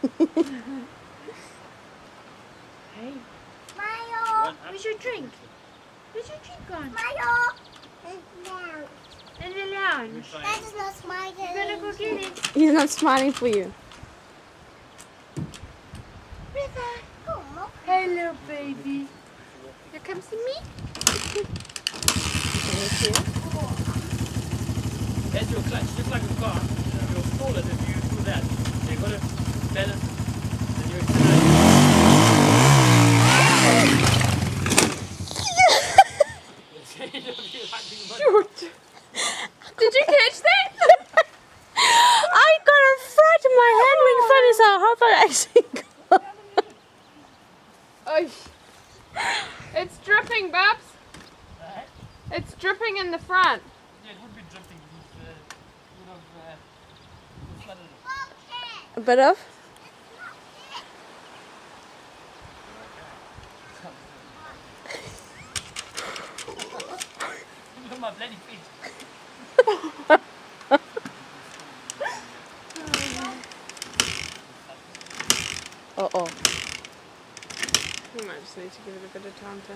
Hey. Mayo. Where's your drink? Where's your drink gone? Mayo. In the lounge. That is not smiling. You better go get it. He's not smiling for you. River. Oh, look. Hello, baby. You come see me? There's your clutch, just like a car. You'll fall it if you do that. You've got to balance and you accelerate. Shoot! Did you catch that? I got a fright in my hand when Fanny saw how far I actually got. It's dripping, Babs. It's dripping in the front. Yeah, it would be dripping. Flooded it. A bit of? Look at my bloody feet. Uh-oh. We might just need to give it a bit of time to